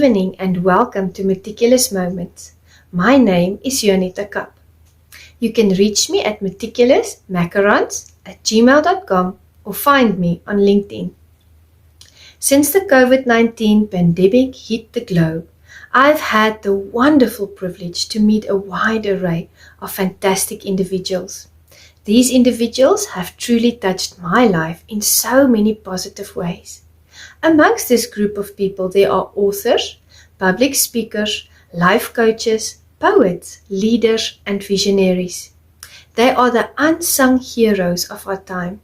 evening and welcome to Meticulous Moments. My name is Juanita Kapp. You can reach me at meticulousmacarons@gmail.com or find me on LinkedIn. Since the COVID-19 pandemic hit the globe, I've had the wonderful privilege to meet a wide array of fantastic individuals. These individuals have truly touched my life in so many positive ways. Amongst this group of people, there are authors, public speakers, life coaches, poets, leaders, and visionaries. They are the unsung heroes of our time.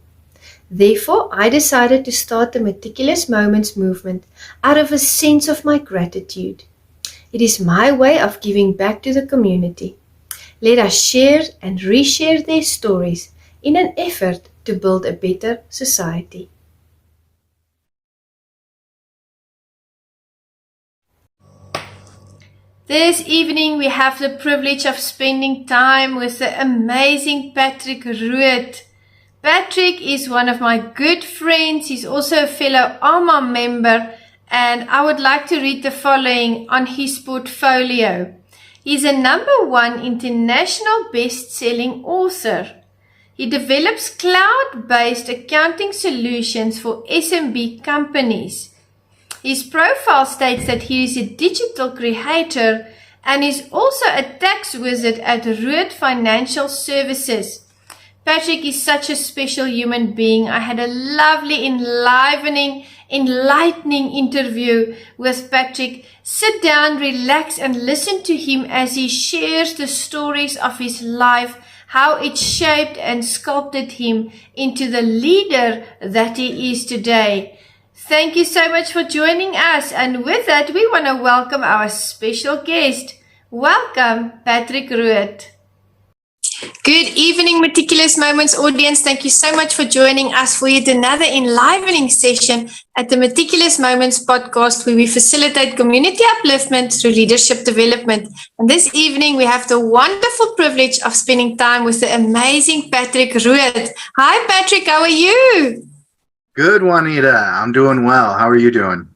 Therefore, I decided to start the Meticulous Moments movement out of a sense of my gratitude. It is my way of giving back to the community. Let us share and reshare their stories in an effort to build a better society. This evening we have the privilege of spending time with the amazing Patrick Rood. Patrick is one of my good friends. He's also a fellow AMA member, and I would like to read the following on his portfolio. He's a #1 international best-selling author. He develops cloud-based accounting solutions for SMB companies. His profile states that he is a digital creator and is also a tax wizard at Rood Financial Services. Patrick is such a special human being. I had a lovely, enlightening interview with Patrick. Sit down, relax, and listen to him as he shares the stories of his life, how it shaped and sculpted him into the leader that he is today. Thank you so much for joining us. And with that, we want to welcome our special guest. Welcome, Patrick Rood. Good evening, Meticulous Moments audience. Thank you so much for joining us for yet another enlivening session at the Meticulous Moments podcast, where we facilitate community upliftment through leadership development. And this evening, we have the wonderful privilege of spending time with the amazing Patrick Rood. Hi, Patrick. How are you? Good, Juanita. I'm doing well. How are you doing?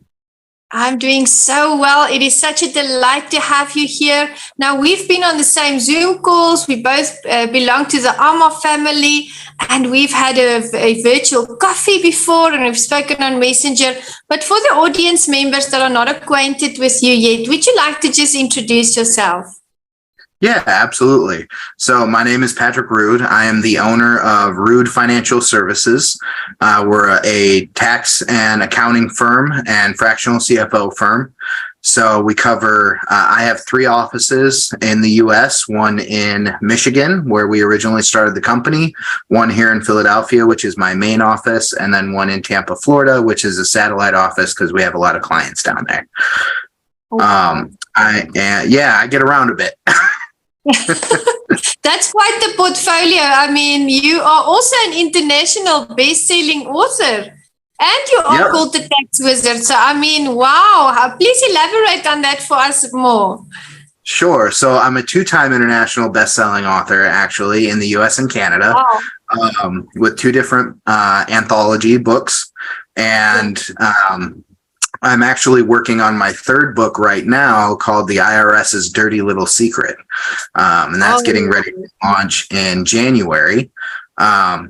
I'm doing so well. It is such a delight to have you here. Now, we've been on the same Zoom calls. We both belong to the AMA family, and we've had a virtual coffee before, and we've spoken on Messenger. But for the audience members that are not acquainted with you yet, would you like to just introduce yourself? Yeah, absolutely. So my name is Patrick Rood. I am the owner of Rood Financial Services. We're a tax and accounting firm and fractional CFO firm. So we cover, I have 3 offices in the U.S., one in Michigan, where we originally started the company, one here in Philadelphia, which is my main office, and then one in Tampa, Florida, which is a satellite office because we have a lot of clients down there. I get around a bit. That's quite the portfolio. I mean, you are also an international best-selling author, and you are called the tax wizard. So, I mean, wow. Please elaborate on that for us more. Sure. So I'm a 2-time international best-selling author, actually, in the U.S. and Canada, with 2 different anthology books. And I'm actually working on my 3rd book right now called The IRS's Dirty Little Secret. And that's getting ready to launch in January. I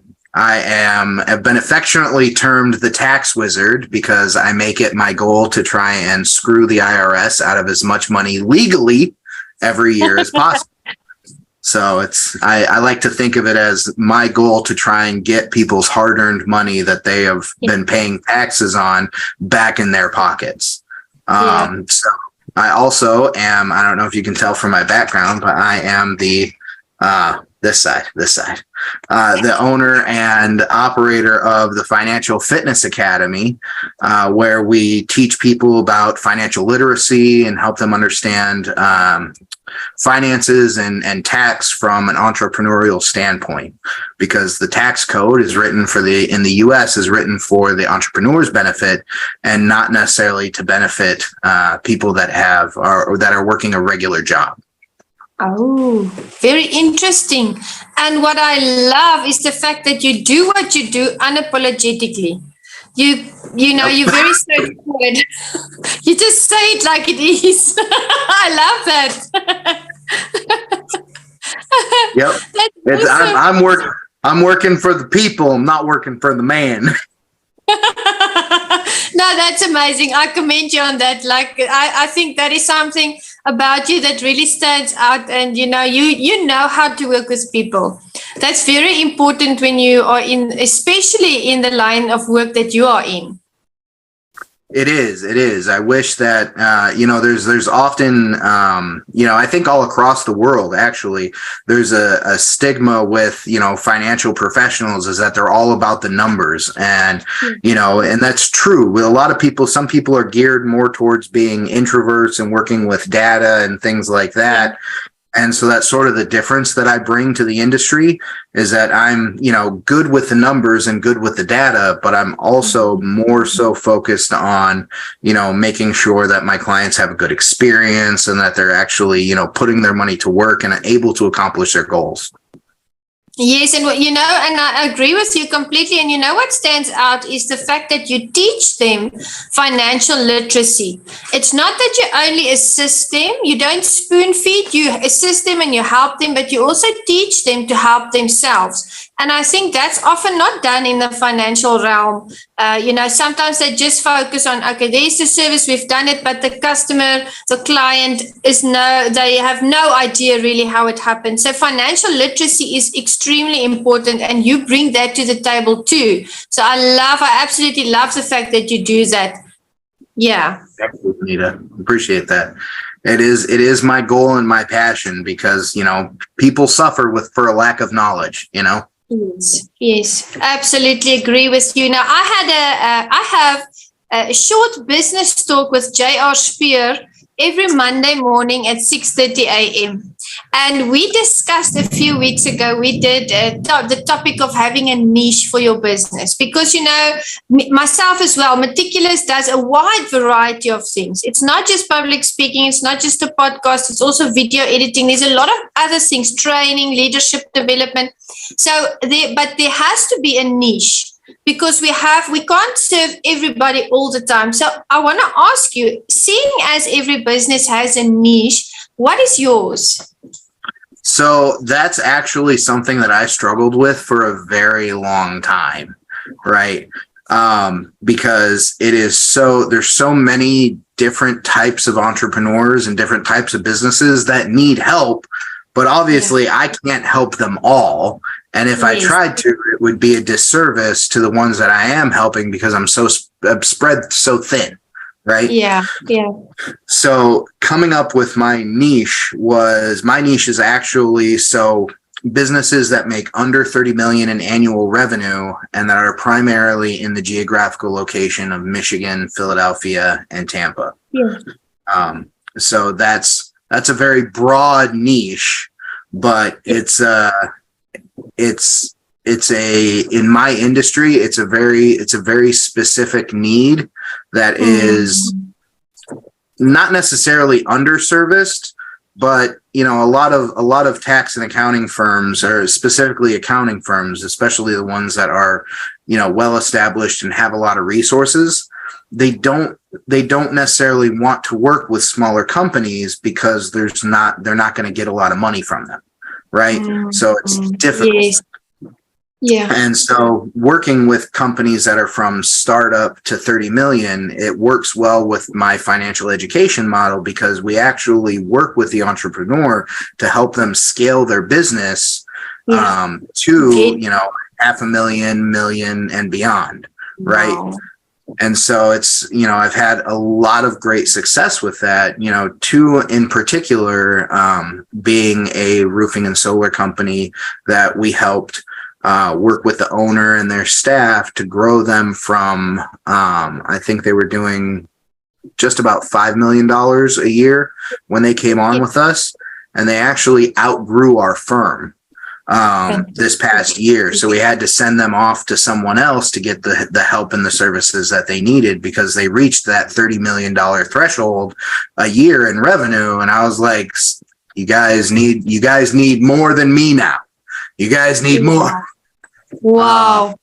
have been affectionately termed the tax wizard because I make it my goal to try and screw the IRS out of as much money legally every year as possible. So I like to think of it as my goal to try and get people's hard-earned money that they have been paying taxes on back in their pockets. So I also am, I don't know if you can tell from my background, but I am the, this side, the owner and operator of the Financial Fitness Academy, where we teach people about financial literacy and help them understand finances and tax from an entrepreneurial standpoint, because the tax code is written in the U.S. is written for the entrepreneur's benefit and not necessarily to benefit people that are working a regular job. Oh, very interesting. And what I love is the fact that you do what you do unapologetically. You're very straightforward. You just say it like it is. I love that. Yep. That's awesome. I'm working for the people. I'm not working for the man. No, that's amazing. I commend you on that. Like, I think that is something about you that really stands out. And you know how to work with people. That's very important when you are especially in the line of work that you are in. It is. I wish that, there's often, I think all across the world, actually, there's a stigma with, financial professionals is that they're all about the numbers. And, and that's true with a lot of people. Some people are geared more towards being introverts and working with data and things like that. And so that's sort of the difference that I bring to the industry is that I'm, good with the numbers and good with the data, but I'm also more so focused on, making sure that my clients have a good experience and that they're actually, putting their money to work and able to accomplish their goals. Yes, and and I agree with you completely. And what stands out is the fact that you teach them financial literacy. It's not that you only assist them, you don't spoon feed, you assist them and you help them, but you also teach them to help themselves. And I think that's often not done in the financial realm. Sometimes they just focus on, okay, there's the service, we've done it, but the customer, the client they have no idea really how it happens. So financial literacy is extremely important, and you bring that to the table too. So I absolutely love the fact that you do that. Yeah. Absolutely, Anita. Appreciate that. It is my goal and my passion because, people suffer for a lack of knowledge, Yes, absolutely agree with you. Now, I have a short business talk with J.R. Spear every Monday morning at 6:30 a.m. And we discussed a few weeks ago, we did the topic of having a niche for your business. Because, myself as well, Meticulous does a wide variety of things. It's not just public speaking. It's not just a podcast. It's also video editing. There's a lot of other things, training, leadership development. But there has to be a niche. Because we can't serve everybody all the time. So I want to ask you, seeing as every business has a niche, what is yours? So that's actually something that I struggled with for a very long time, right? Because there's so many different types of entrepreneurs and different types of businesses that need help, but obviously I can't help them all. And if I tried to, it would be a disservice to the ones that I am helping because I'm spread so thin, right? Yeah. So coming up with my niche is actually businesses that make under 30 million in annual revenue and that are primarily in the geographical location of Michigan, Philadelphia, and Tampa. Yeah. So that's a very broad niche, but in my industry, it's a very specific need that is not necessarily underserviced, but a lot of tax and accounting firms, or specifically accounting firms, especially the ones that are well established and have a lot of resources, they don't necessarily want to work with smaller companies because they're not going to get a lot of money from them. Right. So it's difficult. Yes. Yeah. And so working with companies that are from startup to 30 million, it works well with my financial education model because we actually work with the entrepreneur to help them scale their business to, $500,000, million and beyond. Right. Wow. And so it's, I've had a lot of great success with that, two in particular, being a roofing and solar company that we helped work with the owner and their staff to grow them from, I think they were doing just about $5 million a year when they came on with us, and they actually outgrew our firm this past year. So we had to send them off to someone else to get the help and the services that they needed because they reached that $30 million threshold a year in revenue. And I was like, you guys need more than me now. You guys need more. Wow.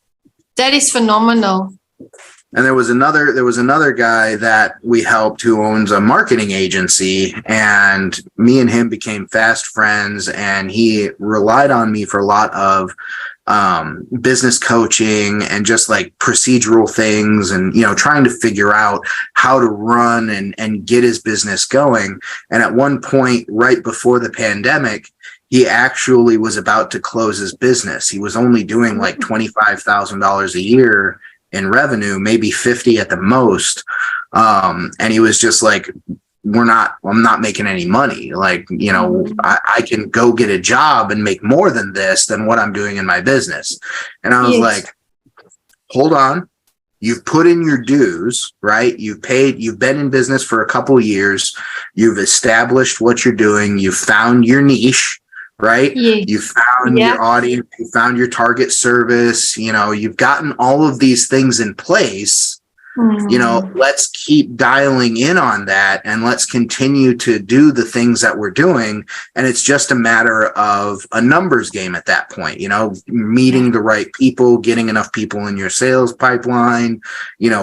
That is phenomenal. And there was another guy that we helped who owns a marketing agency, and me and him became fast friends, and he relied on me for a lot of business coaching and just like procedural things, and trying to figure out how to run and get his business going. And at one point right before the pandemic, he actually was about to close his business. He was only doing like $25,000 a year in revenue, maybe 50 at the most. And he was just like, I'm not making any money. Like, I can go get a job and make more than this than what I'm doing in my business. And I was like, hold on. You've put in your dues, right? You've been in business for a couple of years. You've established what you're doing. You've found your niche, right? You found your audience, you found your target service, you've gotten all of these things in place. Let's keep dialing in on that, and let's continue to do the things that we're doing. And it's just a matter of a numbers game at that point, meeting the right people, getting enough people in your sales pipeline,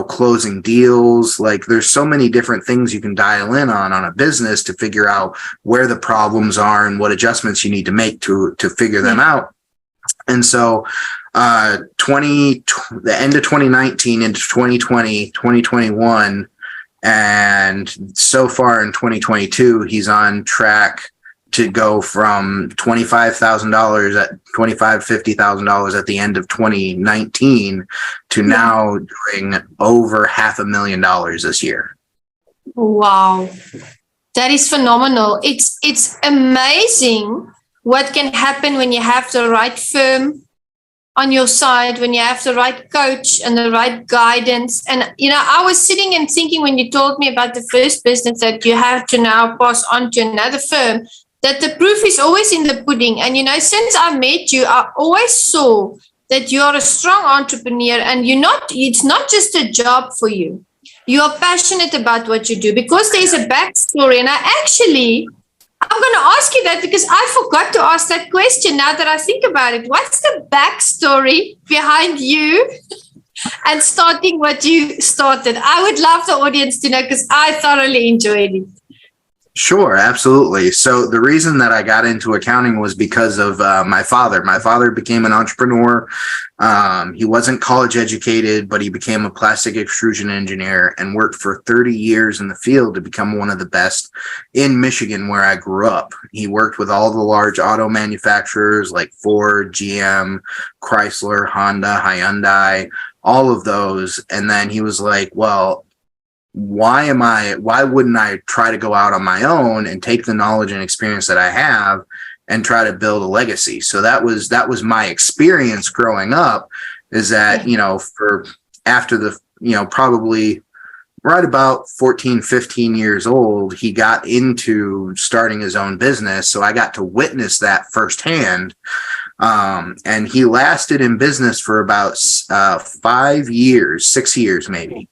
closing deals. Like, there's so many different things you can dial in on a business to figure out where the problems are and what adjustments you need to make to figure them out. And so the end of 2019 into 2020, 2021, and so far in 2022, he's on track to go from $25,000 at $50,000 at the end of 2019 to now doing over $500,000 this year. Wow. That is phenomenal. It's amazing what can happen when you have the right firm on your side, when you have the right coach and the right guidance. And, I was sitting and thinking when you told me about the first business that you have to now pass on to another firm, that the proof is always in the pudding. And, since I met you, I always saw that you are a strong entrepreneur, and it's not just a job for you. You are passionate about what you do, because there's a backstory. And I'm going to ask you that because I forgot to ask that question now that I think about it. What's the backstory behind you and starting what you started? I would love the audience to know, because I thoroughly enjoyed it. Sure, absolutely. So the reason that I got into accounting was because of my father. My father became an entrepreneur. He wasn't college educated, but he became a plastic extrusion engineer and worked for 30 years in the field to become one of the best in Michigan, where I grew up. He worked with all the large auto manufacturers like Ford, GM, Chrysler, Honda, Hyundai, all of those. And then he was like, well, why wouldn't I try to go out on my own and take the knowledge and experience that I have and try to build a legacy? So that was my experience growing up, is that, for after the, probably right about 14, 15 years old, he got into starting his own business. So I got to witness that firsthand. And he lasted in business for about 6 years, maybe.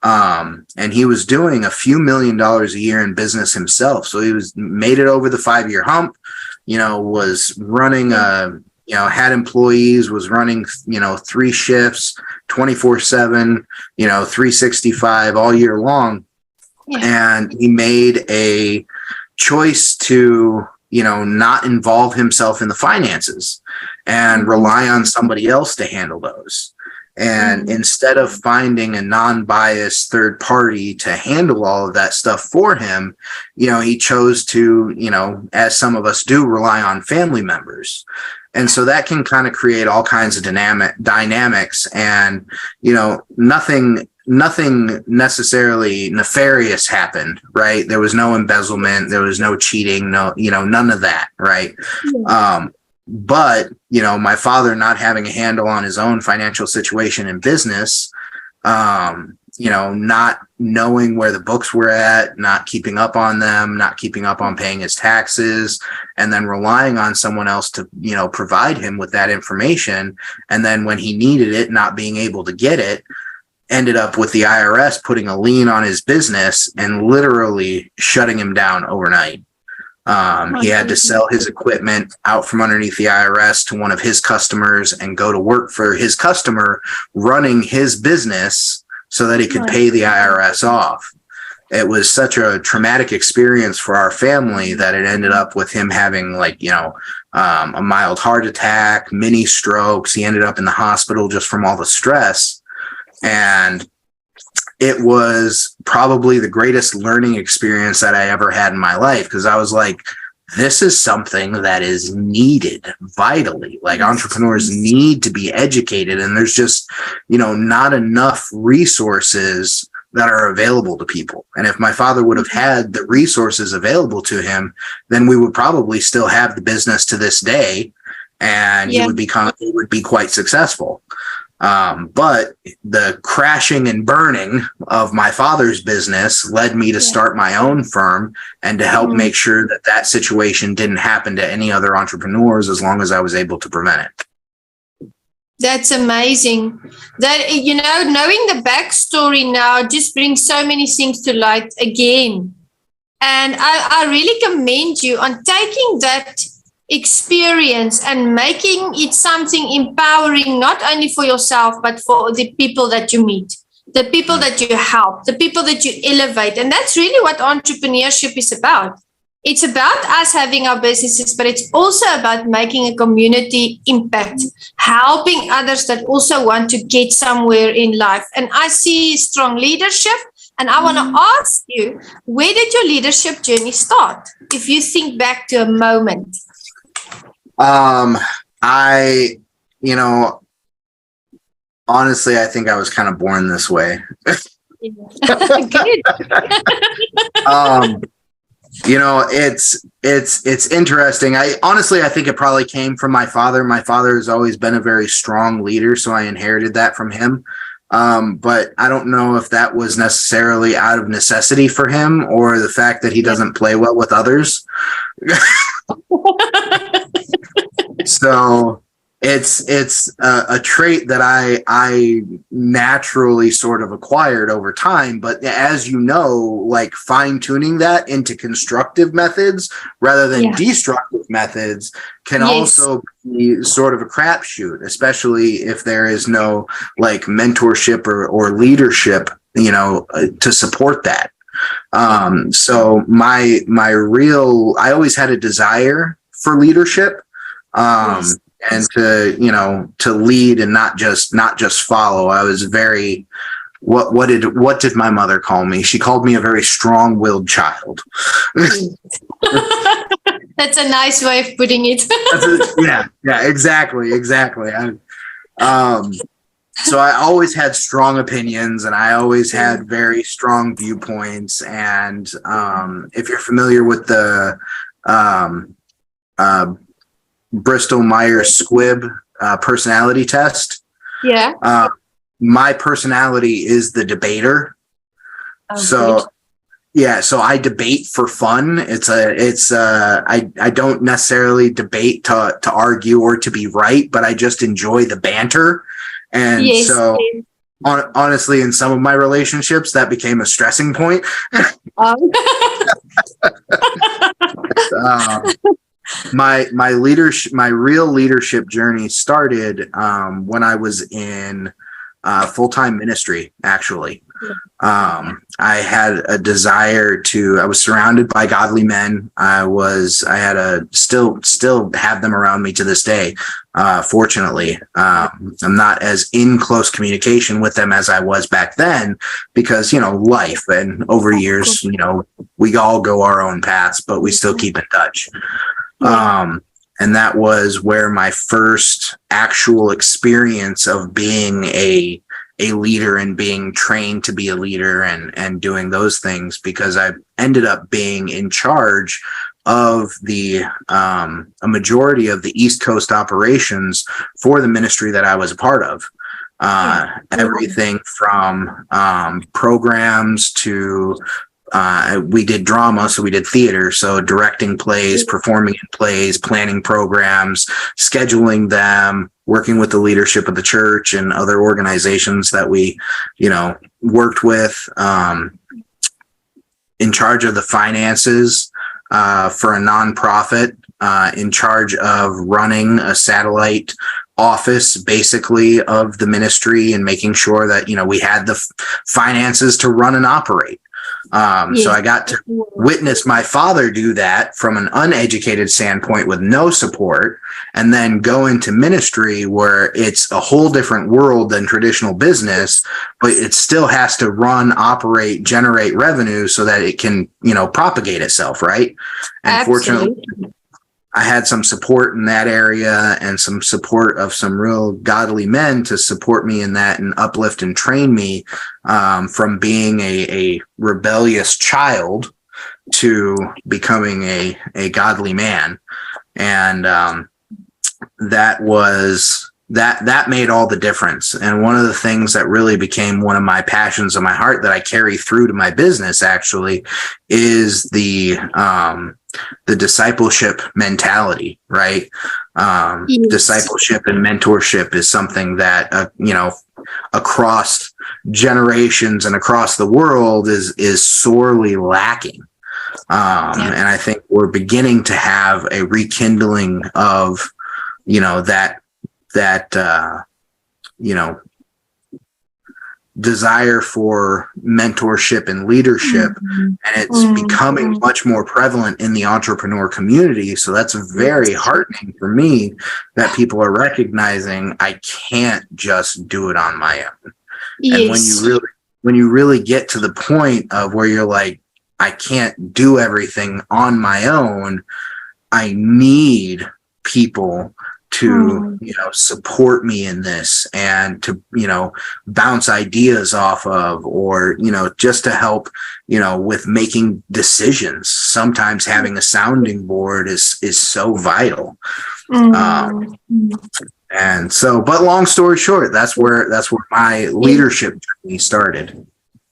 And he was doing a few $1 million a year in business himself. So he made it over the 5-year hump, was running, had employees, was running, 3 shifts, 24/7, 365 all year long. Yeah. And he made a choice to, not involve himself in the finances and rely on somebody else to handle those. And instead of finding a non-biased third party to handle all of that stuff for him, he chose to, as some of us do, rely on family members. And so that can kind of create all kinds of dynamics, and, nothing necessarily nefarious happened, right? There was no embezzlement. There was no cheating, none of that, right? Yeah. But, my father not having a handle on his own financial situation in business, not knowing where the books were at, not keeping up on them, not keeping up on paying his taxes, and then relying on someone else to, provide him with that information. And then when he needed it, not being able to get it, ended up with the IRS putting a lien on his business and literally shutting him down overnight. He had to sell his equipment out from underneath the IRS to one of his customers and go to work for his customer running his business so that he could pay the IRS off. It was such a traumatic experience for our family that it ended up with him having a mild heart attack, mini strokes. He ended up in the hospital just from all the stress. And it was probably the greatest learning experience that I ever had in my life, because I was like, this is something that is needed vitally. Like, entrepreneurs need to be educated, and there's just, not enough resources that are available to people. And if my father would have had the resources available to him, then we would probably still have the business to this day, and he would be quite successful. But the crashing and burning of my father's business led me to start my own firm and to help make sure that that situation didn't happen to any other entrepreneurs, as long as I was able to prevent it. That's amazing. That, knowing the backstory now just brings so many things to light again. And I really commend you on taking that experience and making it something empowering, not only for yourself, but for the people that you meet, the people that you help, the people that you elevate. And that's really what entrepreneurship is about. It's about us having our businesses, but it's also about making a community impact, helping others that also want to get somewhere in life. And I see strong leadership. And I want to ask you, where did your leadership journey start? If you think back to a moment. Honestly, I think I was kind of born this way. Good. It's interesting. I think it probably came from my father. My father has always been a very strong leader, so I inherited that from him. But I don't know if that was necessarily out of necessity for him, or the fact that he doesn't play well with others. So it's a trait that I naturally sort of acquired over time. But as you know, like, fine tuning that into constructive methods rather than destructive methods can also be sort of a crapshoot, especially if there is no like mentorship or leadership, to support that. So I always had a desire for leadership. And to lead and not just follow. I was very, what did my mother call me? She called me a very strong-willed child. That's a nice way of putting it. Exactly. So I always had strong opinions, and I always had very strong viewpoints. And if you're familiar with the Bristol-Myers Squibb personality test. My personality is the debater. So I debate for fun. I don't necessarily debate to argue or to be right, but I just enjoy the banter. And honestly, in some of my relationships, that became a stressing point. My real leadership journey started when I was in full-time ministry, actually. I had a desire I was surrounded by godly men. Still have them around me to this day. Fortunately, I'm not as in close communication with them as I was back then, because, life, and over years, we all go our own paths, but we still keep in touch. And that was where my first actual experience of being a leader and being trained to be a leader and doing those things, because I ended up being in charge of a majority of the East Coast operations for the ministry that I was a part of. Everything from programs to we did drama, so we did theater, so directing plays, performing in plays, planning programs, scheduling them, working with the leadership of the church and other organizations that we, worked with, in charge of the finances for a nonprofit, in charge of running a satellite office basically of the ministry and making sure that, we had the finances to run and operate. So I got to witness my father do that from an uneducated standpoint with no support, and then go into ministry where it's a whole different world than traditional business, but it still has to run, operate, generate revenue so that it can, propagate itself, right? And fortunately, I had some support in that area and some support of some real godly men to support me in that and uplift and train me from being a rebellious child to becoming a godly man. And that made all the difference. And one of the things that really became one of my passions of my heart that I carry through to my business actually is the discipleship mentality, right? Yes. Discipleship and mentorship is something that, across generations and across the world is sorely lacking. And I think we're beginning to have a rekindling of, desire for mentorship and leadership, and it's becoming much more prevalent in the entrepreneur community. So that's very heartening for me that people are recognizing I can't just do it on my own. Yes. And when you really get to the point of where you're like, I can't do everything on my own, I need people to, support me in this and to, bounce ideas off of, or, just to help, with making decisions. Sometimes having a sounding board is so vital. And so, but long story short, that's where my leadership journey started.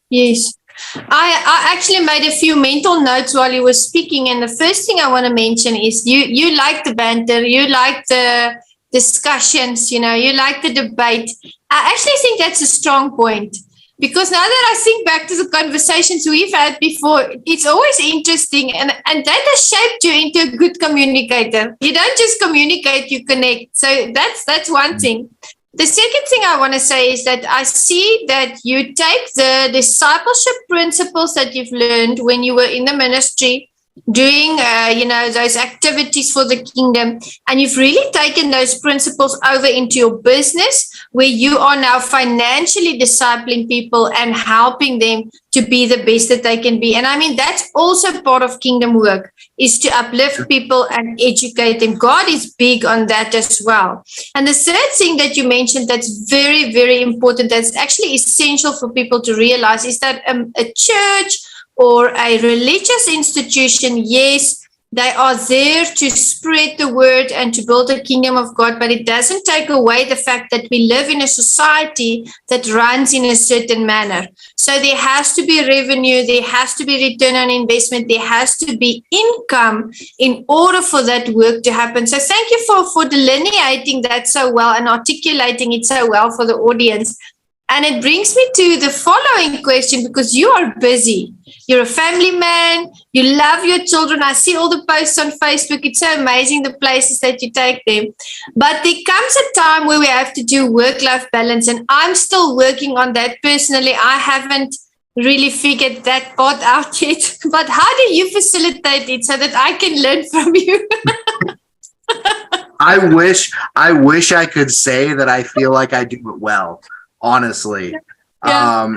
Yes. I actually made a few mental notes while you were speaking, and the first thing I want to mention is you like the banter, you like the discussions, you like the debate. I actually think that's a strong point, because now that I think back to the conversations we've had before, it's always interesting, and that has shaped you into a good communicator. You don't just communicate, you connect. So that's one thing. The second thing I want to say is that I see that you take the discipleship principles that you've learned when you were in the ministry, doing, those activities for the kingdom, and you've really taken those principles over into your business, where you are now financially discipling people and helping them to be the best that they can be. And I mean, that's also part of kingdom work, is to uplift people and educate them. God is big on that as well. And the third thing that you mentioned that's very, very important, that's actually essential for people to realize, is that a church or a religious institution, yes, they are there to spread the word and to build the kingdom of God, but it doesn't take away the fact that we live in a society that runs in a certain manner. So there has to be revenue, there has to be return on investment, there has to be income in order for that work to happen. So thank you for delineating that so well and articulating it so well for the audience. And it brings me to the following question, because you are busy. You're a family man. You love your children. I see all the posts on Facebook. It's so amazing, the places that you take them. But there comes a time where we have to do work-life balance, and I'm still working on that personally. I haven't really figured that part out yet. But how do you facilitate it so that I can learn from you? I wish I could say that I feel like I do it well. Honestly, yeah.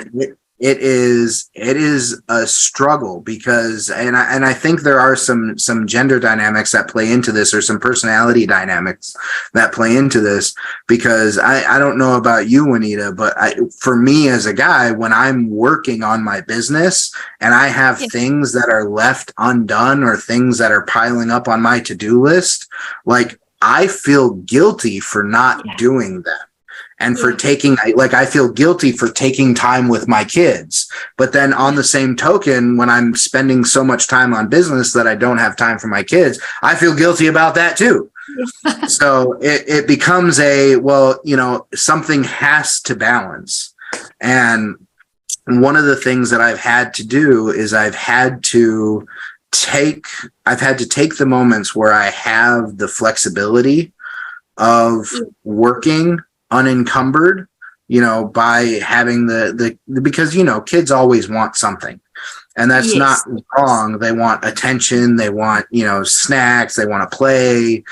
It is a struggle, because, and I think there are some gender dynamics that play into this, or some personality dynamics that play into this, because I don't know about you, Juanita, but for me as a guy, when I'm working on my business and I have things that are left undone or things that are piling up on my to-do list, like, I feel guilty for not doing them. And for taking, I feel guilty for taking time with my kids. But then on the same token, when I'm spending so much time on business that I don't have time for my kids, I feel guilty about that too. So it becomes something has to balance. And one of the things that I've had to do is I've had to take the moments where I have the flexibility of working unencumbered, by having because, kids always want something. And that's not wrong. They want attention. They want, snacks. They want to play.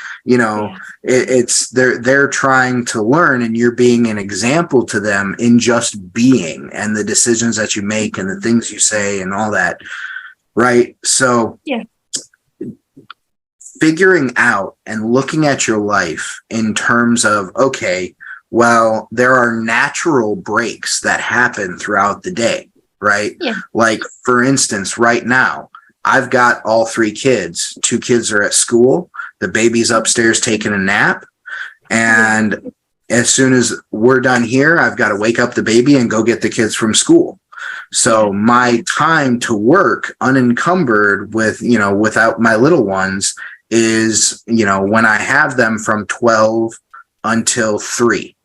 They're trying to learn, and you're being an example to them in just being, and the decisions that you make and the things you say and all that. Right. So figuring out and looking at your life in terms of, okay, well, there are natural breaks that happen throughout the day. Right. Yeah. Like, for instance, right now, I've got all 3 kids. 2 kids are at school. The baby's upstairs taking a nap. And as soon as we're done here, I've got to wake up the baby and go get the kids from school. So my time to work unencumbered with, without my little ones is, when I have them from 12 until 3.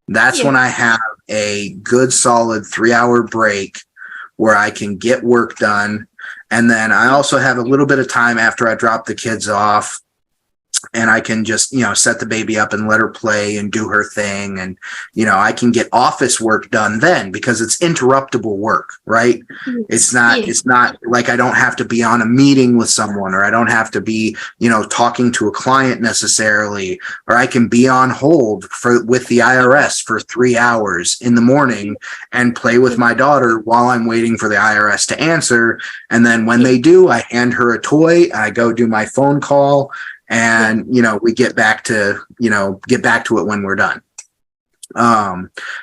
That's when I have a good solid 3-hour break where I can get work done. And then I also have a little bit of time after I drop the kids off, and I can just, set the baby up and let her play and do her thing. And, I can get office work done then, because it's interruptible work, right? It's not like I don't have to be on a meeting with someone, or I don't have to be, talking to a client necessarily, or I can be on hold with the IRS for 3 hours in the morning and play with my daughter while I'm waiting for the IRS to answer. And then when they do, I hand her a toy, I go do my phone call, and, we get back to it when we're done.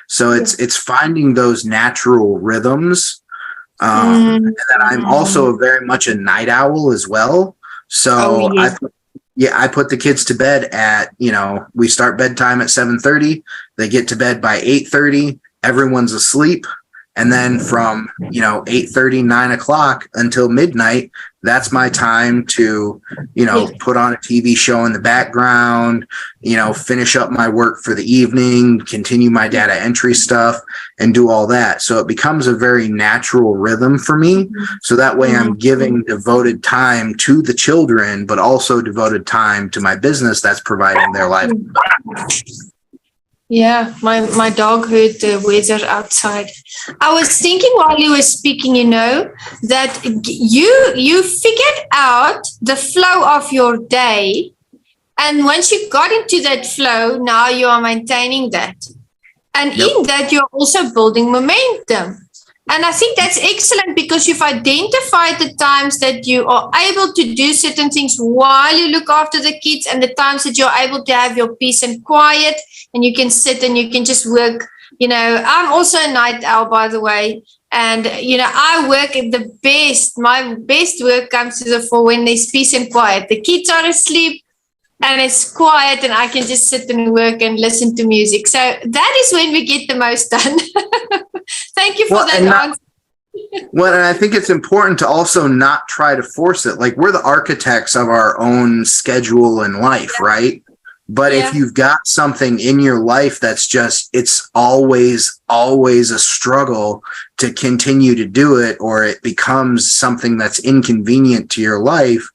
So it's finding those natural rhythms. And then I'm also very much a night owl as well. So I put the kids to bed at, we start bedtime at 7:30. They get to bed by 8:30. Everyone's asleep. And then from, 8:30, 9 o'clock until midnight, that's my time to, put on a TV show in the background, finish up my work for the evening, continue my data entry stuff, and do all that. So it becomes a very natural rhythm for me. So that way I'm giving devoted time to the children, but also devoted time to my business that's providing their life. Yeah, my dog heard the weather outside. I was thinking while you were speaking, that you figured out the flow of your day. And once you got into that flow, now you are maintaining that. And in that, you're also building momentum. And I think that's excellent, because you've identified the times that you are able to do certain things while you look after the kids, and the times that you're able to have your peace and quiet, and you can sit and you can just work. I'm also a night owl, by the way. And, I work at the best. My best work comes to the fore when there's peace and quiet. The kids are asleep and it's quiet, and I can just sit and work and listen to music. So that is when we get the most done. Thank you for that answer. Well, and I think it's important to also not try to force it. Like, we're the architects of our own schedule and life, right? But if you've got something in your life that's just, it's always a struggle to continue to do it, or it becomes something that's inconvenient to your life,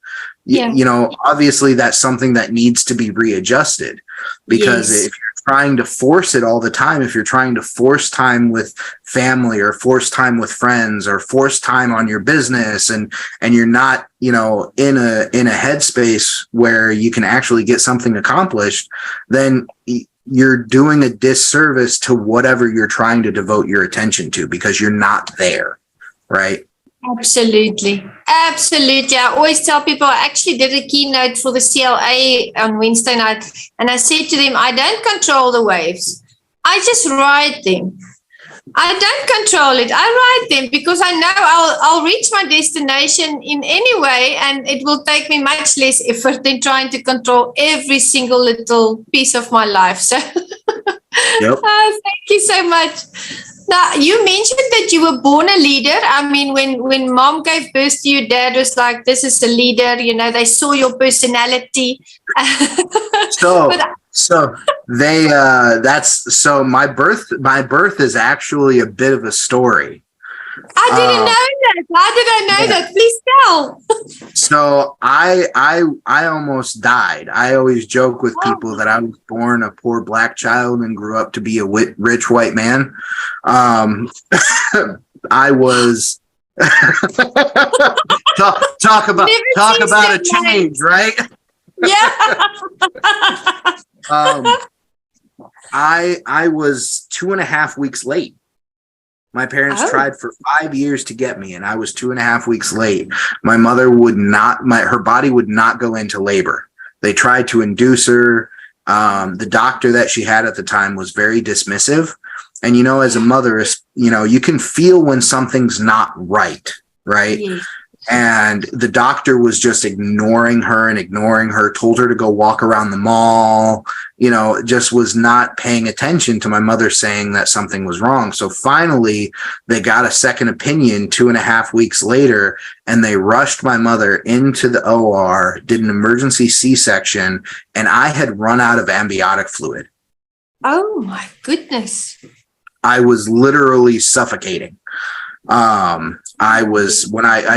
obviously that's something that needs to be readjusted. Because if you're trying to force it all the time, if you're trying to force time with family, or force time with friends, or force time on your business, and you're not, in a headspace where you can actually get something accomplished, then you're doing a disservice to whatever you're trying to devote your attention to, because you're not there, right? Absolutely. I always tell people, I actually did a keynote for the CLA on Wednesday night, and I said to them, I don't control the waves. I just ride them. I don't control it. I ride them, because I know I'll reach my destination in any way, and it will take me much less effort than trying to control every single little piece of my life. So thank you so much. Now, you mentioned that you were born a leader. I mean, when mom gave birth to you, dad was like, this is a leader. They saw your personality. My birth is actually a bit of a story. I didn't know that. How did I know that? Please tell. So I almost died. I always joke with people that I was born a poor black child and grew up to be a rich white man. I was talk about a change, right? Yeah. I was 2.5 weeks late. My parents tried for 5 years to get me, and I was 2.5 weeks late. My mother her body would not go into labor. They tried to induce her. The doctor that she had at the time was very dismissive. And, as a mother, you can feel when something's not right, right? Yes. And the doctor was just ignoring her, told her to go walk around the mall, just was not paying attention to my mother saying that something was wrong. So finally, they got a second opinion 2.5 weeks later, and they rushed my mother into the OR, did an emergency C-section, and I had run out of amniotic fluid. Oh, my goodness. I was literally suffocating. I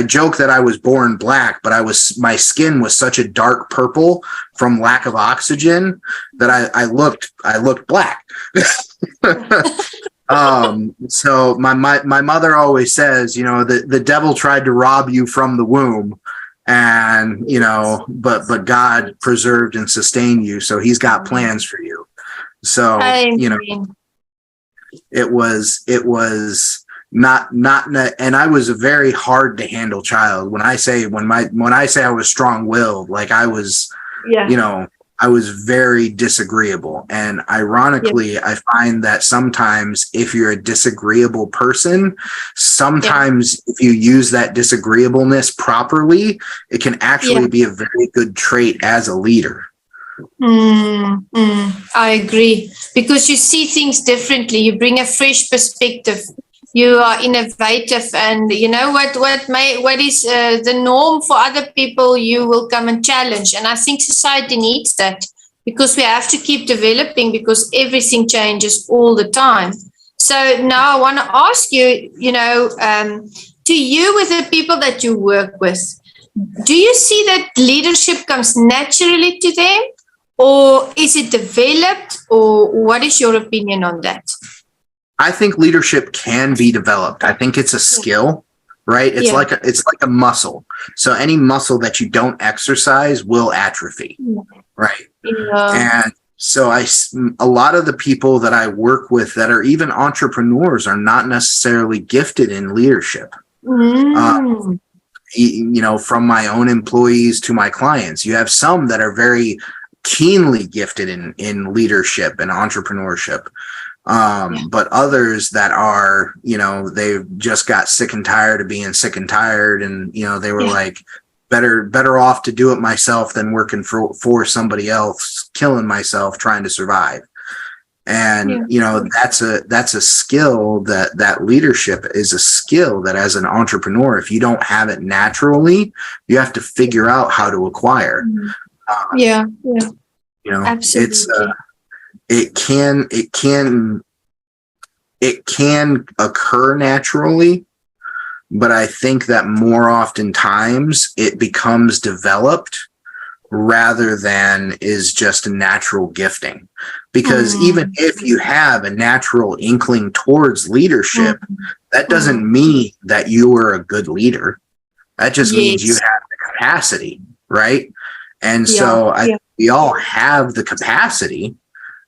joke that I was born black, but my skin was such a dark purple from lack of oxygen that I looked black. So my mother always says, the devil tried to rob you from the womb, and, but God preserved and sustained you. So he's got plans for you. So, it was not, and I was a very hard to handle child. When I say I was strong-willed, like I was, I was very disagreeable. And ironically, I find that sometimes if you're a disagreeable person, sometimes if you use that disagreeableness properly, it can actually be a very good trait as a leader. I agree, because you see things differently. You bring a fresh perspective. You are innovative, and what is the norm for other people, you will come and challenge. And I think society needs that, because we have to keep developing, because everything changes all the time. So now I want to ask you, to you, with the people that you work with, do you see that leadership comes naturally to them, or is it developed, or what is your opinion on that? I think leadership can be developed. I think it's a skill, right? It's like a muscle. So any muscle that you don't exercise will atrophy, right? Yeah. And so a lot of the people that I work with that are even entrepreneurs are not necessarily gifted in leadership. From my own employees to my clients, you have some that are very keenly gifted in leadership and entrepreneurship. But others that are, they've just got sick and tired of being sick and tired. And, they were like, better off to do it myself than working for somebody else, killing myself, trying to survive. And, that's a skill that leadership is a skill that as an entrepreneur, if you don't have it naturally, you have to figure out how to acquire. Absolutely. It can occur naturally, but I think that more oftentimes it becomes developed rather than is just a natural gifting. Because even if you have a natural inkling towards leadership, that doesn't mean that you are a good leader. That just means you have the capacity, right? And so we all have the capacity,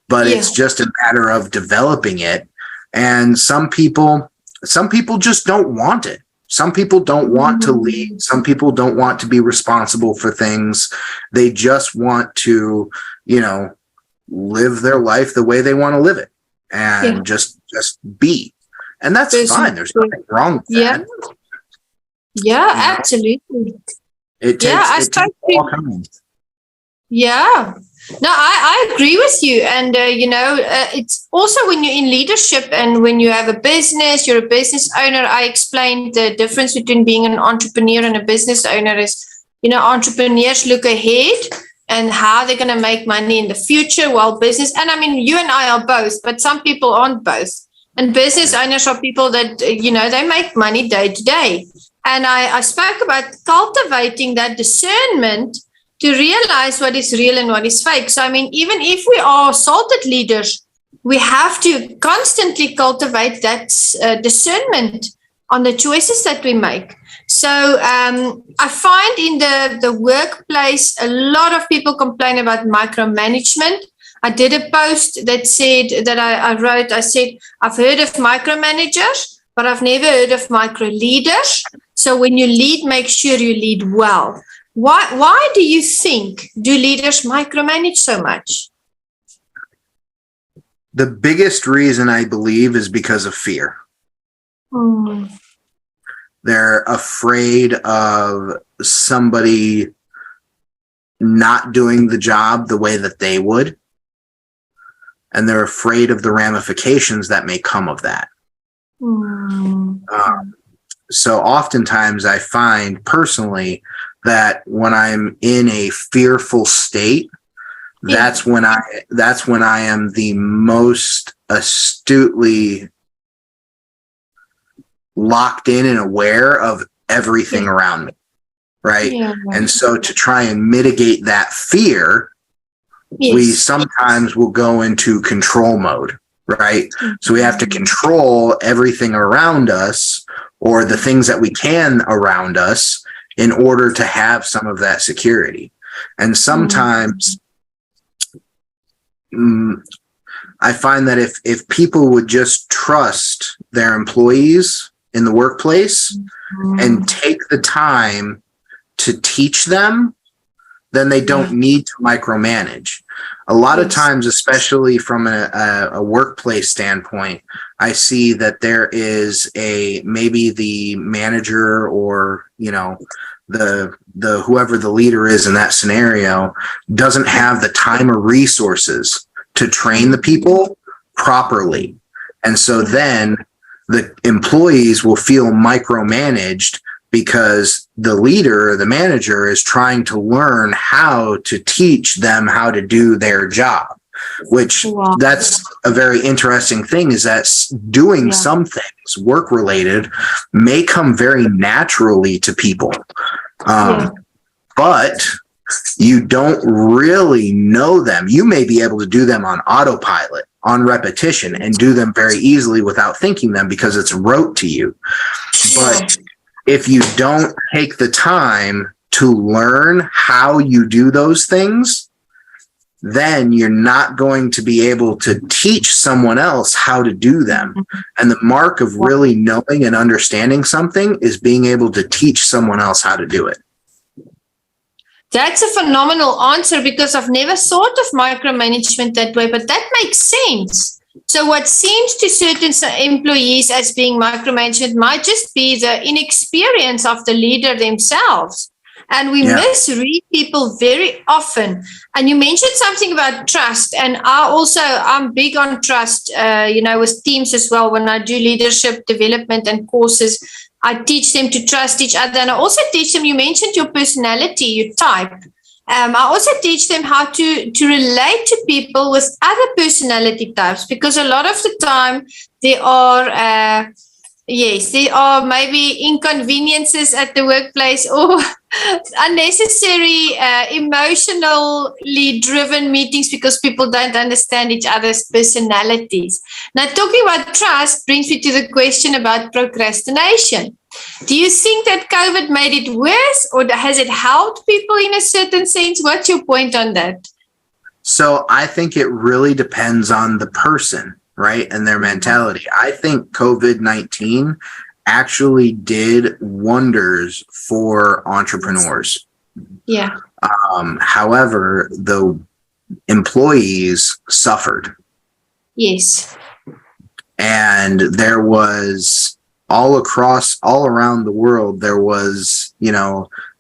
but it's just a matter of developing it. And some people just don't want it. Some people don't want to lead. Some people don't want to be responsible for things. They just want to, live their life the way they want to live it, and just be. And that's fine. There's nothing wrong with that. Yeah, absolutely. It takes all kinds. Yeah. No, I agree with you. And, it's also when you're in leadership and when you have a business, you're a business owner. I explained the difference between being an entrepreneur and a business owner is, entrepreneurs look ahead and how they're going to make money in the future, while business, and I mean, you and I are both, but some people aren't both. And business owners are people that, they make money day to day. And I spoke about cultivating that discernment to realize what is real and what is fake. So, I mean, even if we are salted leaders, we have to constantly cultivate that discernment on the choices that we make. So I find in the workplace, a lot of people complain about micromanagement. I did a post that said, that I wrote, I said, I've heard of micromanagers, but I've never heard of micro leaders. So when you lead, make sure you lead well. Why do you think do leaders micromanage so much? The biggest reason, I believe, is because of fear. They're afraid of somebody not doing the job the way that they would. And they're afraid of the ramifications that may come of that. So oftentimes I find personally that when I'm in a fearful state, that's when I am the most astutely locked in and aware of everything around me, right? And so to try and mitigate that fear, we sometimes will go into control mode, right? So we have to control everything around us, or the things that we can around us, in order to have some of that security. And sometimes I find that if people would just trust their employees in the workplace and take the time to teach them, then they don't need to micromanage. A lot of times, especially from a workplace standpoint, I see that there is maybe the manager, or the whoever the leader is in that scenario doesn't have the time or resources to train the people properly. And so then the employees will feel micromanaged because the leader or the manager is trying to learn how to teach them how to do their job, which that's a very interesting thing, is that doing some things work related may come very naturally to people. But you don't really know them. You may be able to do them on autopilot, on repetition, and do them very easily without thinking them because it's rote to you. But if you don't take the time to learn how you do those things, then you're not going to be able to teach someone else how to do them. And the mark of really knowing and understanding something is being able to teach someone else how to do it. That's a phenomenal answer, because I've never thought of micromanagement that way, but that makes sense. So what seems to certain employees as being micromanagement might just be the inexperience of the leader themselves. And we misread people very often. And you mentioned something about trust. And I'm big on trust, with teams as well. When I do leadership development and courses, I teach them to trust each other. And I also teach them, you mentioned your personality, your type. I also teach them how to relate to people with other personality types, because a lot of the time there are maybe inconveniences at the workplace, or unnecessary emotionally driven meetings because people don't understand each other's personalities. Now, talking about trust brings me to the question about procrastination. Do you think that COVID made it worse, or has it helped people in a certain sense? What's your point on that? So I think it really depends on the person, right, and their mentality. I think COVID-19 actually did wonders for entrepreneurs. Yeah. However, the employees suffered. Yes. And there was all around the world, there was,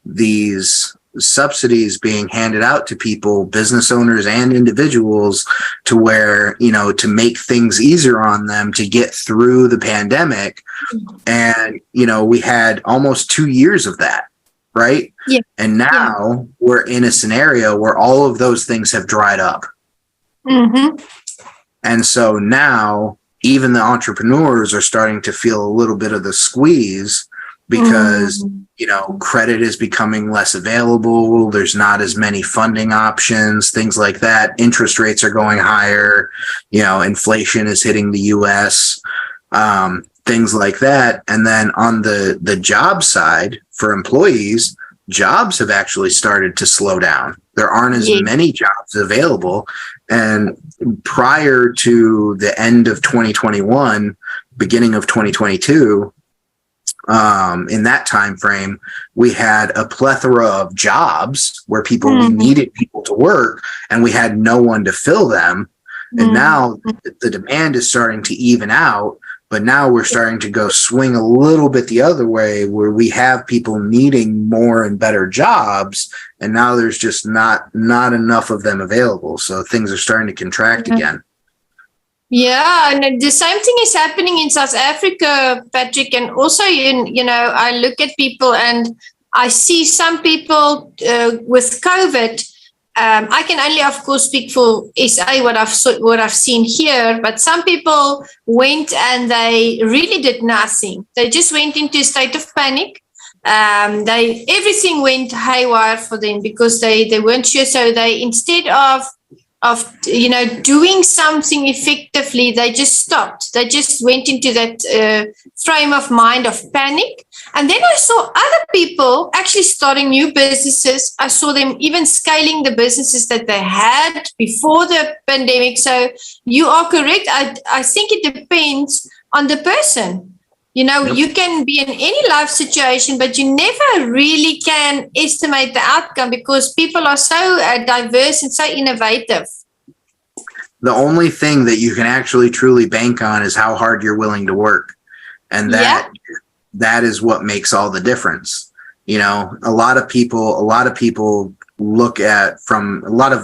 these subsidies being handed out to people, business owners and individuals, to where, to make things easier on them to get through the pandemic. And, we had almost 2 years of that, right? Yeah. And now we're in a scenario where all of those things have dried up. Mm-hmm. And so now even the entrepreneurs are starting to feel a little bit of the squeeze because, credit is becoming less available. There's not as many funding options, things like that. Interest rates are going higher. Inflation is hitting the US, things like that. And then on the job side for employees, jobs have actually started to slow down. There aren't as many jobs available. And prior to the end of 2021, beginning of 2022, in that time frame, we had a plethora of jobs where we needed people to work, and we had no one to fill them. And now the demand is starting to even out, but now we're starting to swing a little bit the other way, where we have people needing more and better jobs, and now there's just not enough of them available. So things are starting to contract again. Yeah, and the same thing is happening in South Africa, Patrick, and also I look at people and I see some people with COVID. I can only, of course, speak for SA, what I've seen here, but some people went and they really did nothing. They just went into a state of panic. Everything went haywire for them because they weren't sure. So they, instead of doing something effectively, they just stopped. They just went into that frame of mind of panic. And then I saw other people actually starting new businesses. I saw them even scaling the businesses that they had before the pandemic. So you are correct. I think it depends on the person. You can be in any life situation, but you never really can estimate the outcome because people are so diverse and so innovative. The only thing that you can actually truly bank on is how hard you're willing to work. And that is what makes all the difference. A lot of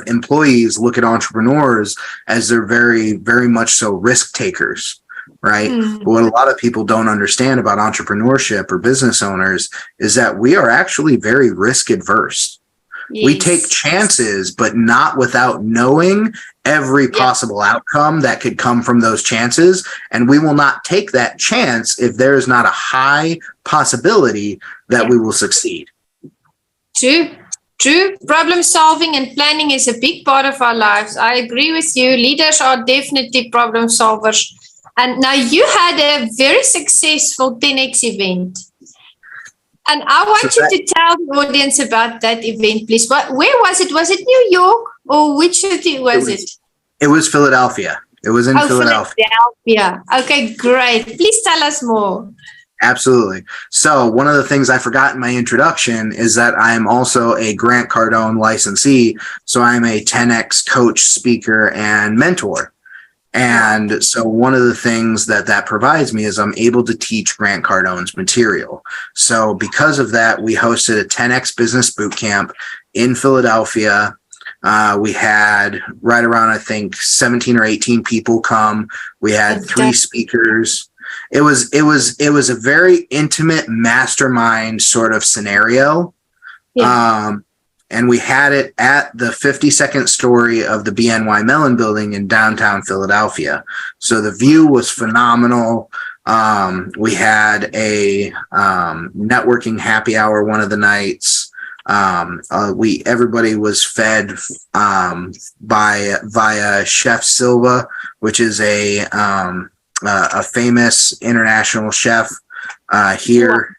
employees look at entrepreneurs as they're very, very much so risk takers. Right. But what a lot of people don't understand about entrepreneurship or business owners is that we are actually very risk adverse. Yes. We take chances, but not without knowing every possible outcome that could come from those chances. And we will not take that chance if there is not a high possibility that we will succeed. True. Problem solving and planning is a big part of our lives. I agree with you. Leaders are definitely problem solvers. And now you had a very successful 10X event. And I want you to tell the audience about that event, please. Where was it? Was it New York or which city was it? It was Philadelphia. It was in Philadelphia. Okay, great. Please tell us more. Absolutely. So one of the things I forgot in my introduction is that I am also a Grant Cardone licensee. So I'm a 10X coach, speaker, and mentor. And so one of the things that provides me is I'm able to teach Grant Cardone's material. So because of that, we hosted a 10X business boot camp in Philadelphia. We had right around, I think, 17 or 18 people come. We had 3 speakers. It was a very intimate mastermind sort of scenario. Yeah. And we had it at the 52nd story of the BNY Mellon building in downtown Philadelphia. So the view was phenomenal. We had a networking happy hour one of the nights. Everybody was fed via Chef Silva, which is a famous international chef here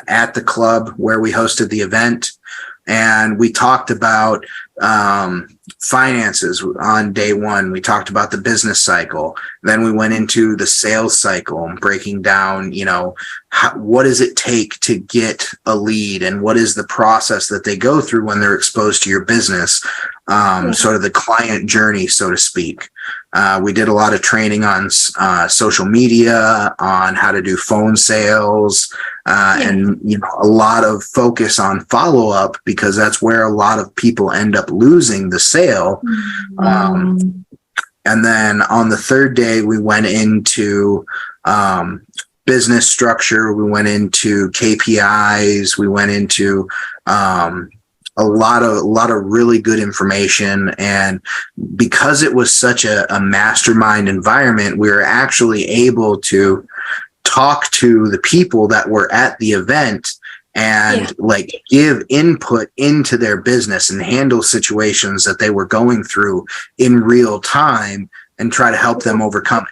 at the club where we hosted the event. And we talked about finances on day one. We talked about the business cycle. Then we went into the sales cycle and breaking down, what does it take to get a lead and what is the process that they go through when they're exposed to your business, sort of the client journey, so to speak. We did a lot of training on social media, on how to do phone sales, and a lot of focus on follow-up because that's where a lot of people end up losing the sale. And then on the third day, we went into business structure. We went into KPIs. We went into a lot of really good information. And because it was such a mastermind environment, we were actually able to talk to the people that were at the event and like give input into their business and handle situations that they were going through in real time and try to help them overcome it.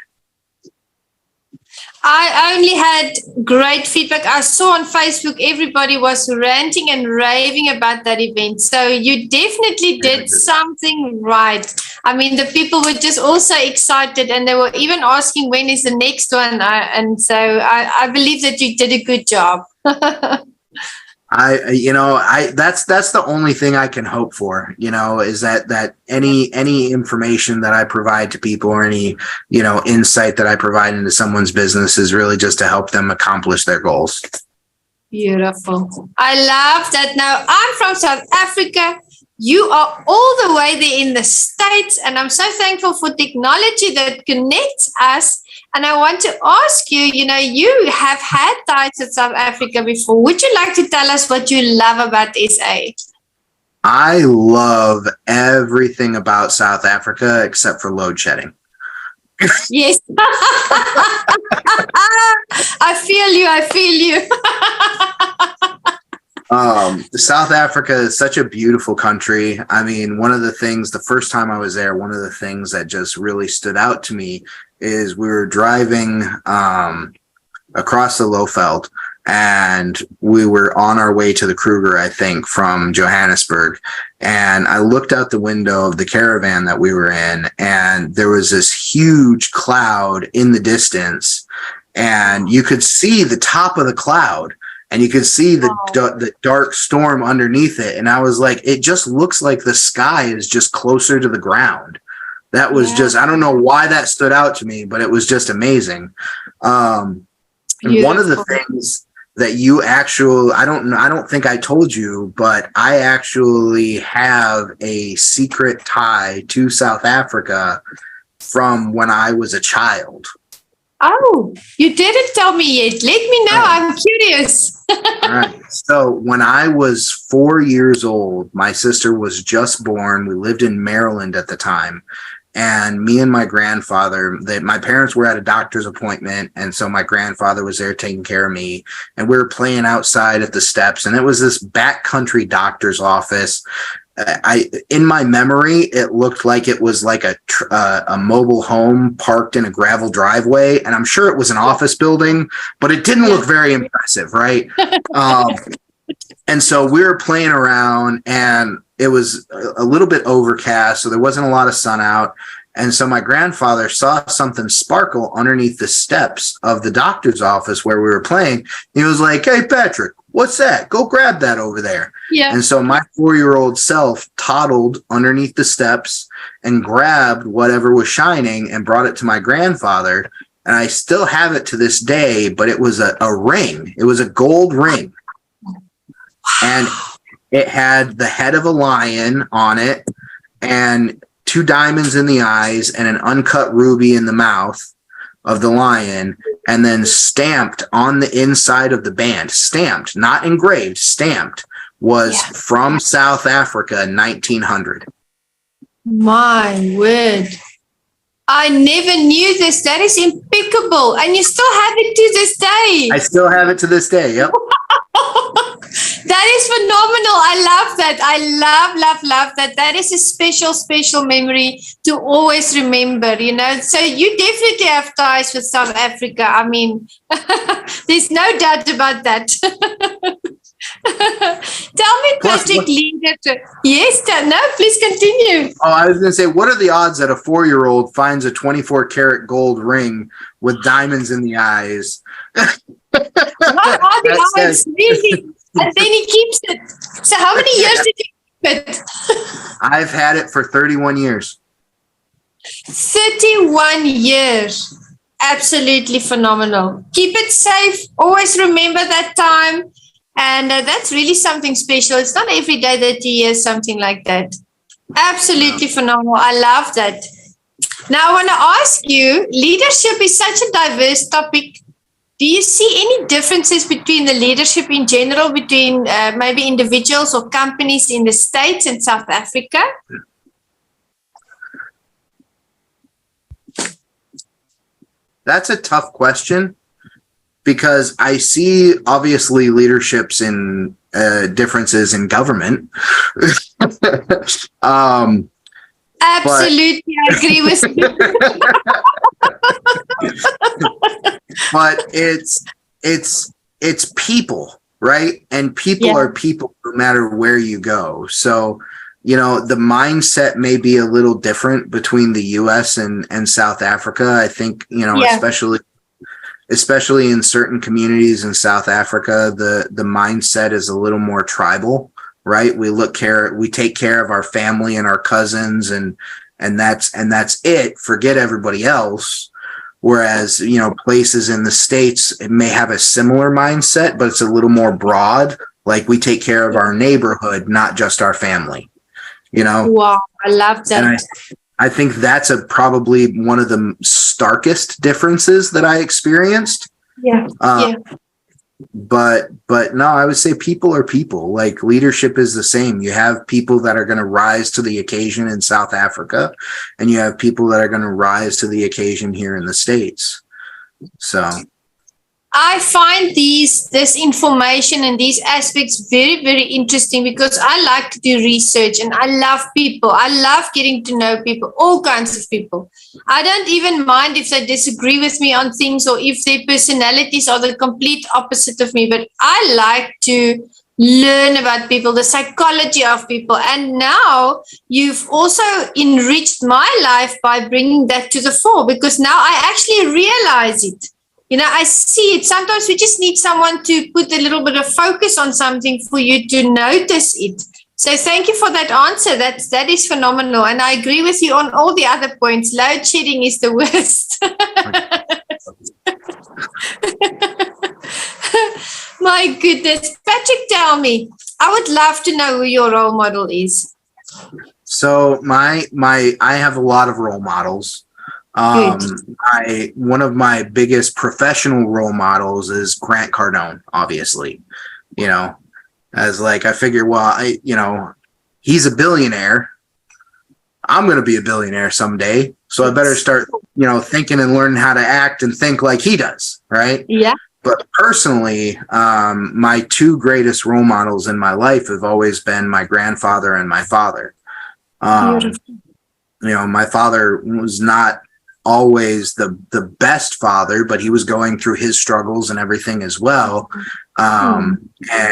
I only had great feedback. I saw on Facebook everybody was ranting and raving about that event. So you definitely did something right. I mean, the people were just also excited, and they were even asking when is the next one. And so I believe that you did a good job. That's the only thing I can hope for, is that any information that I provide to people, or any, insight that I provide into someone's business, is really just to help them accomplish their goals. Beautiful. I love that. Now, I'm from South Africa. You are all the way there in the States, and I'm so thankful for technology that connects us. And I want to ask you, you have had ties with South Africa before. Would you like to tell us what you love about SA? I love everything about South Africa except for load shedding. Yes. I feel you. South Africa is such a beautiful country. I mean, the first time I was there, one of the things that just really stood out to me is we were driving across the Lowveld, and we were on our way to the Kruger, I think, from Johannesburg. And I looked out the window of the caravan that we were in, and there was this huge cloud in the distance, and you could see the top of the cloud. And you could see the dark storm underneath it. And I was like, it just looks like the sky is just closer to the ground. That was just, I don't know why that stood out to me, but it was just amazing. And one of the things that you actually, I don't think I told you, but I actually have a secret tie to South Africa from when I was a child. Oh, you didn't tell me yet. Let me know. I'm curious. All right. So when I was 4 years old, my sister was just born. We lived in Maryland at the time. And me and my grandfather, my parents were at a doctor's appointment. And so my grandfather was there taking care of me. And we were playing outside at the steps. And it was this backcountry doctor's office. In my memory, it looked like it was like a mobile home parked in a gravel driveway, and I'm sure it was an office building, but it didn't look very impressive, right? And so we were playing around, and it was a little bit overcast, so there wasn't a lot of sun out. And so my grandfather saw something sparkle underneath the steps of the doctor's office where we were playing. He was like, "Hey, Patrick, what's that? Go grab that over there." Yeah. And so my 4-year-old self toddled underneath the steps and grabbed whatever was shining and brought it to my grandfather. And I still have it to this day, but it was a ring. It was a gold ring. And it had the head of a lion on it, and 2 diamonds in the eyes, and an uncut ruby in the mouth of the lion, and then stamped on the inside of the band, stamped, not engraved, stamped, was from South Africa, 1900. My word. I never knew this. That is impeccable. And you still have it to this day. I still have it to this day. Yep. That is phenomenal. I love that. I love that. That is a special memory to always remember, So you definitely have ties with South Africa. I mean, there's no doubt about that. Tell me, Patrick, yes, no, please continue. Oh, I was going to say, what are the odds that a 4-year-old finds a 24-karat gold ring with diamonds in the eyes? What are the odds? Really? And then he keeps it. So how many years did you keep it? I've had it for 31 years. 31 years. Absolutely phenomenal. Keep it safe. Always remember that time. And that's really something special. It's not every day that you hear something like that. Absolutely phenomenal. I love that. Now, I want to ask you, leadership is such a diverse topic. do you see any differences between the leadership in general, between maybe individuals or companies in the States and South Africa? That's a tough question because I see obviously leaderships in differences in government. Absolutely, I agree with you. But it's people, right? And people are people no matter where you go. So, you know, the mindset may be a little different between the US and South Africa. I think, you know, especially in certain communities in South Africa, the mindset is a little more tribal, right? We take care of our family and our cousins and that's it. Forget everybody else. Whereas, you know, places in the States, it may have a similar mindset, but it's a little more broad. Like we take care of our neighborhood, not just our family, you know? Wow, I love that. And I think that's probably one of the starkest differences that I experienced. But no, I would say people are people. Like leadership is the same. You have people that are going to rise to the occasion in South Africa, and you have people that are going to rise to the occasion here in the States. So I find this information and these aspects very, very interesting because I like to do research and I love people. I love getting to know people, all kinds of people. I don't even mind if they disagree with me on things or if their personalities are the complete opposite of me, but I like to learn about people, the psychology of people. And now you've also enriched my life by bringing that to the fore because now I actually realize it. You know, I see it. Sometimes we just need someone to put a little bit of focus on something for you to notice it. So thank you for that answer. That is phenomenal. And I agree with you on all the other points. Load shedding is the worst. My goodness. Patrick, tell me. I would love to know who your role model is. So I have a lot of role models. One of my biggest professional role models is Grant Cardone, obviously, you know, as like, I figure, he's a billionaire. I'm going to be a billionaire someday. So I better start, you know, thinking and learning how to act and think like he does. Right. Yeah. But personally, my two greatest role models in my life have always been my grandfather and my father. You know, my father was not always the best father, but he was going through his struggles and everything as well. And,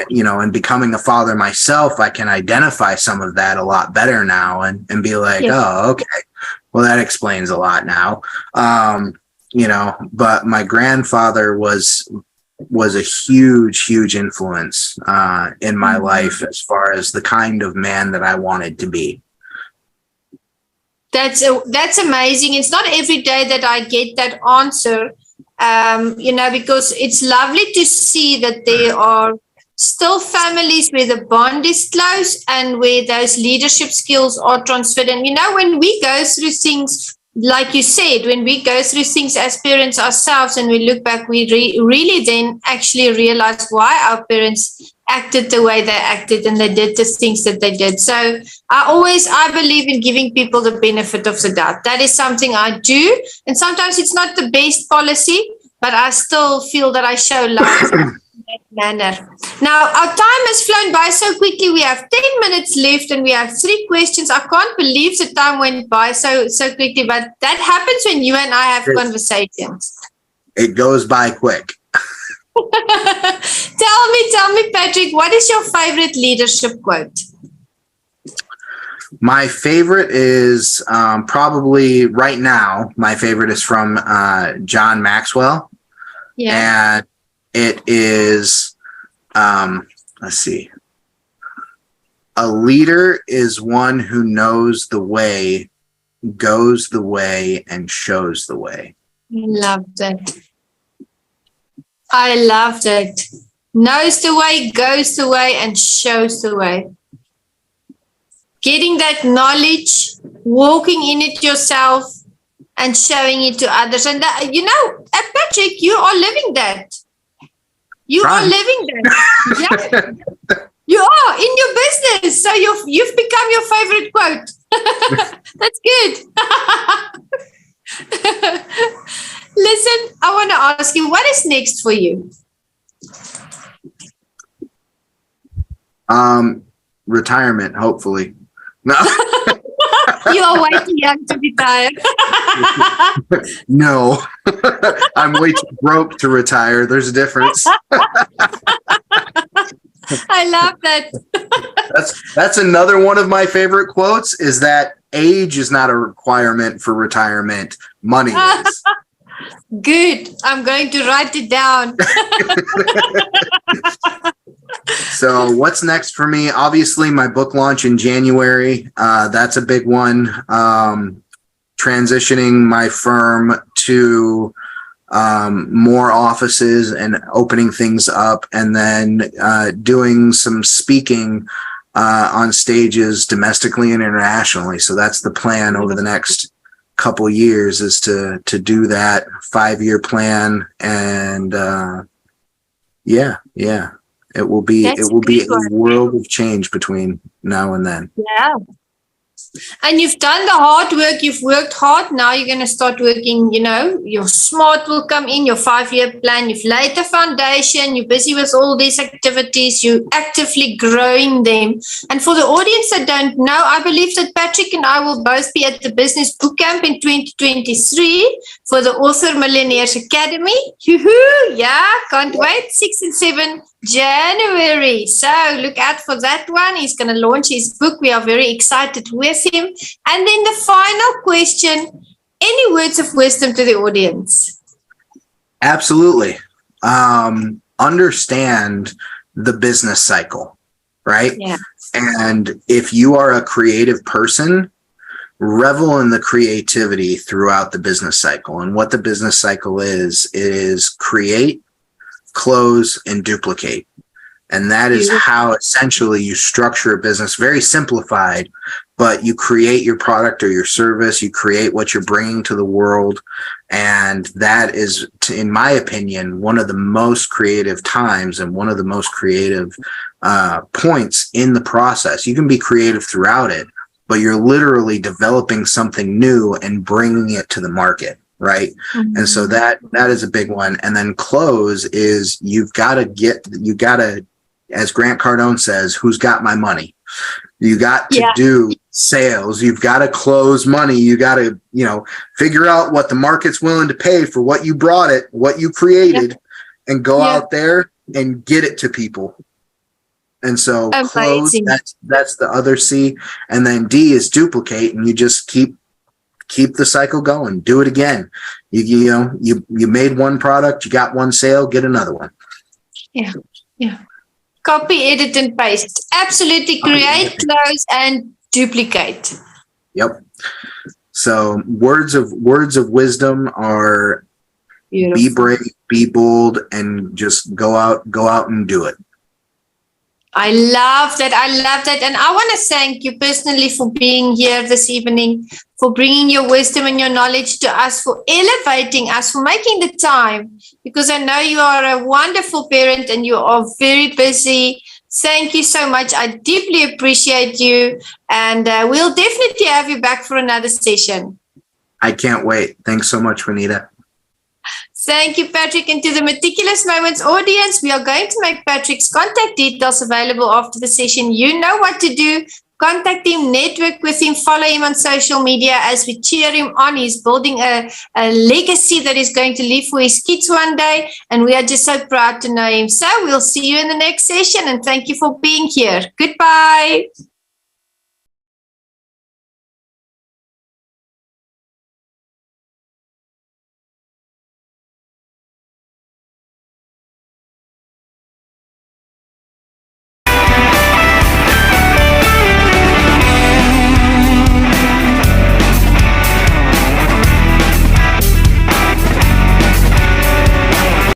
you know, and becoming a father myself, I can identify some of that a lot better now and be like, oh, okay, well, that explains a lot now. You know, but my grandfather was a huge influence in my life as far as the kind of man that I wanted to be. That's amazing. It's not every day that I get that answer, you know, because it's lovely to see that there are still families where the bond is close and where those leadership skills are transferred. And, you know, when we go through things, like you said, when we go through things as parents ourselves and we look back, we really then actually realize why our parents acted the way they acted and they did the things that they did. So I believe in giving people the benefit of the doubt. That is something I do. And sometimes it's not the best policy, but I still feel that I show love in that manner. Now, our time has flown by so quickly. We have 10 minutes left and we have 3 questions. I can't believe the time went by so quickly, but that happens when you and I have conversations. It goes by quick. Tell me, Patrick, what is your favorite leadership quote? My favorite is probably right now, my favorite is from John Maxwell. Yeah. And it is, let's see. A leader is one who knows the way, goes the way, and shows the way. Love that. I love that. Knows the way, goes the way, and shows the way. Getting that knowledge, walking in it yourself, and showing it to others. And that, you know, Patrick, you are living that. You are living that. Yeah. You are in your business. So you've become your favorite quote. That's good. Listen, I want to ask you, what is next for you? Retirement, hopefully. No. You are way too young to retire. No. I'm way too broke to retire. There's a difference. I love that. That's another one of my favorite quotes, is that age is not a requirement for retirement. Money is. Good. I'm going to write it down. So what's next for me? Obviously, my book launch in January. That's a big one. Transitioning my firm to more offices and opening things up, and then doing some speaking on stages domestically and internationally. So that's the plan over the next couple years, is to do that 5-year plan. And yeah. It will be a world of change between now and then. Yeah. And you've done the hard work. You've worked hard. Now you're going to start working, your SMART will come in, your 5-year plan. You've laid the foundation. You're busy with all these activities. You're actively growing them. And for the audience that don't know, I believe that Patrick and I will both be at the Business Bootcamp in 2023 for the Author Millionaires Academy. Yeah, can't wait. 6 and 7 January. So look out for that one. He's going to launch his book. We are very excited with him. And then the final question, any words of wisdom to the audience? Absolutely. Understand the business cycle, right? Yeah. And if you are a creative person, revel in the creativity throughout the business cycle. And what the business cycle is create, close, and duplicate. And that is how essentially you structure a business, very simplified, but you create your product or your service, you create what you're bringing to the world. And that is, in my opinion, one of the most creative times and one of the most creative points in the process. You can be creative throughout it, but you're literally developing something new and bringing it to the market. Right. Mm-hmm. And so that is a big one. And then close is you gotta, as Grant Cardone says, who's got my money? You got to do sales. You've got to close money. You got to, figure out what the market's willing to pay for what you brought it, what you created, and go out there and get it to people. And so close, that's the other C. And then D is duplicate, and you just keep the cycle going. Do it again. You made one product, you got one sale, get another one. Yeah. Copy, edit, and paste. Absolutely. Create, close, and duplicate. Yep. So words of wisdom are beautiful. Be brave, be bold, and just go out and do it. I love that. And I want to thank you personally for being here this evening, for bringing your wisdom and your knowledge to us, for elevating us, for making the time, because I know you are a wonderful parent and you are very busy. Thank you so much. I deeply appreciate you. And we'll definitely have you back for another session. I can't wait. Thanks so much, Juanita. Thank you, Patrick. And to the Meticulous Moments audience, we are going to make Patrick's contact details available after the session. You know what to do. Contact him, network with him, follow him on social media as we cheer him on. He's building a legacy that he's going to leave for his kids one day. And we are just so proud to know him. So we'll see you in the next session. And thank you for being here. Goodbye.